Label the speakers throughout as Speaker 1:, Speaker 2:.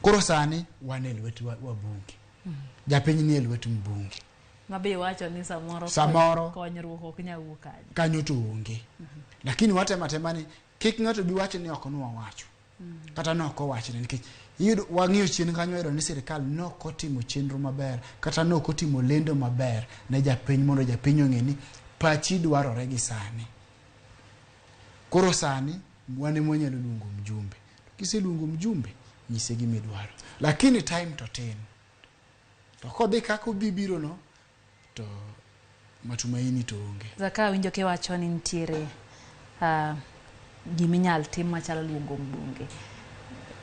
Speaker 1: Koro sani wane lwet wabunge. Japiny ni lwet mbunge.
Speaker 2: Mabe wacho ni
Speaker 1: samoro
Speaker 2: konyruok ok nyal wuok
Speaker 1: kanyo to onge. Lakini watema ni kik ng'ato bi wacho ni ok nwa wacho. Kata nok owacho nikech wang'iyo chien kanyo yudo ni sirikal nok otimo chenro maber kata nok otimo lendo maber ne japiny mondo japiny ong'e ni pachi dwarore gi sani. Koro sani wane mwanyalo luongo mjumbe. Kiseluongo mjumbe nyise gimidwaro. Lakini time to tin. To kodhi kako bibiro no to matumaini to onge.
Speaker 2: Zaka winjo ke wacho ni ntiere giminyal tim machalo luongo mbunge.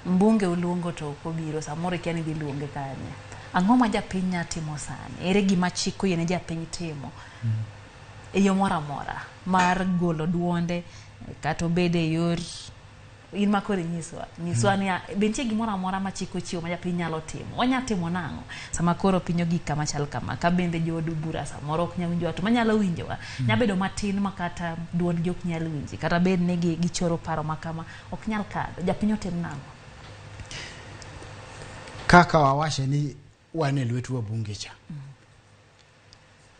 Speaker 2: Mbunge uluongo to kobiro samoro kiani dhi luonge kanye. Ang'o ma japiny nyatimo sani? Ere gima chiko yene japiny timo? E yo mora mora mar golo duonde kata bede yor in makore nyiswa ni bentie gimora mora ma chiko chiwo ma japiny nyalo timo. Onya timo nang'o sama koro pinyo gik kama chal kama ka bende jodu bura samoro ok nyal winjo to manyalo winjowa nya bedo matin makata duond jok nyalo winji kata bed ne gichoro paro makama ok nyal kadho japiny otim nang'o.
Speaker 1: Kaka wawache ni wane lwet wabunge cha.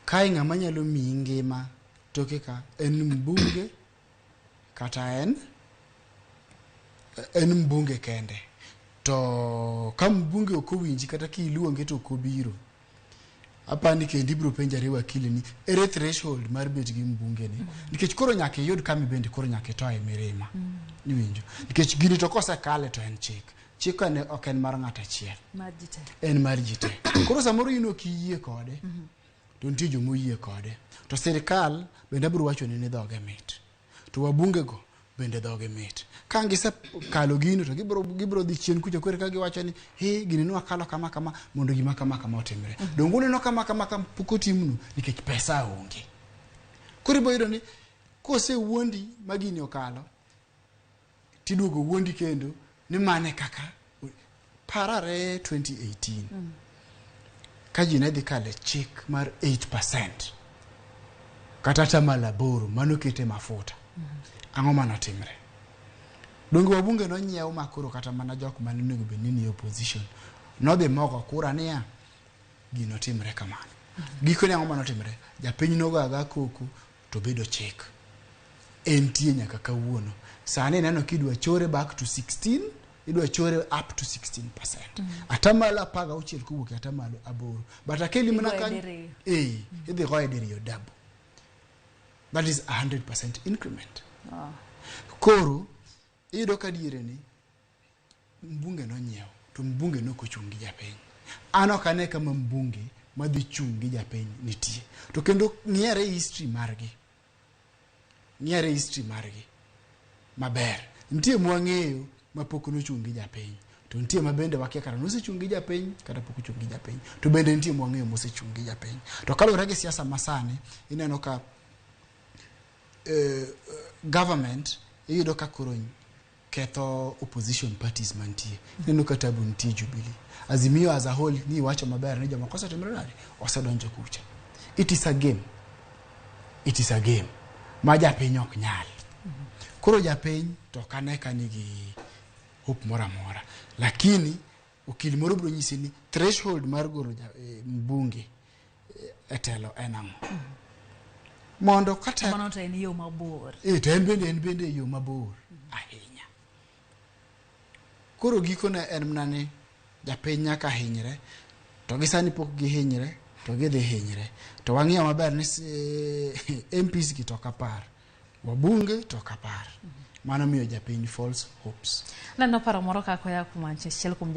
Speaker 1: Kai ng'ama nyalo miyi ngima toke ka en mbunge kata en mbunge kende. To ka mbunge ok owinji kata kiluonge to ok obiro. Apani kendi ibiro penjari wakili ni ere threshold mar bet gi mbunge ni. Nikech koro nyaka yud kami bende koro nyaka toye mirima. Niwinjo. Nikech gini to kosekale to en chik. Chik ok en mar ng'ato achiel. En mar ji te. Koro samoro ino kiyie kode. To nitie jomoyie kode. To sirikal bende biro wacho ni dhoge mit. To wabunge go bende dhoge mit. Ka ngise kalo gino to gibiro dhi chien kucho kore ka giwacho ni gini nwa kalo kama mondo gima kama otimre. Dongune no kama puko timnu nikech pesa onge. Koro boydo ni kose wuondi magini okalo tiduogo wuondi kendo ni mane kaka parare 2018 ka ji ne dhi kale chik mar 8% kata tamala boro mano kete mafuta. Ang'o manotimre? Dongo wabunge no nyiew makoro kata mana jok mane nego benini opposition no dhi mogo kura niya gino timre kamano. Giko ne ang'o manotimre? Japiny nogo aga koko to bedo chik. Entie nyaka kawuono. Sani neno kidwa chore back to 16 idwa chore up to 16%. Atamala paga uchiel kuwuok atamalo aboro. But akeli mana kan idhi goye diriyo double. That is 100% increment. Koro iyudo ka diere ni mbunge no nyiew to mbunge no kochungi japiny. Ano kane kama mbunge madhi chungi japiny nitie. To kendo ng'iere history margi. Maber. Nitie mwang'eyo mapok nochungi japiny. To nitie mabende wakia kara nosechungi japiny kata pok ochungi japiny. To bende nitie mwang'eyo mosechungi japiny. To kalure gi siasa masani ineno ka government iyudo ka koro ketho opposition parties mantie. Ineno ka tabu nitie Jubilee. Azimio as a whole ni wacho maber ni joma kosa timre nade osedonjo kucha. It is a game. Ma japiny ok nyal. Koro japiny to kane kanigi hope mora. Lakini okil moro biro nyisi ni threshold mar golo mbunge etelo en ang'o. Mondo kata
Speaker 2: mano to en yo mabor.
Speaker 1: To en bende yo mabor ahinya. Koro giko ne en mnane japiny nyaka hinyre to gisani pok gihinyre to gidhi hinyre. To wang'iyo maber ni MPs gi to kapar. Wabunge to kapar. Mano miyo japiny false hopes.
Speaker 2: Nano paro moro kako ya kumanche chiel kum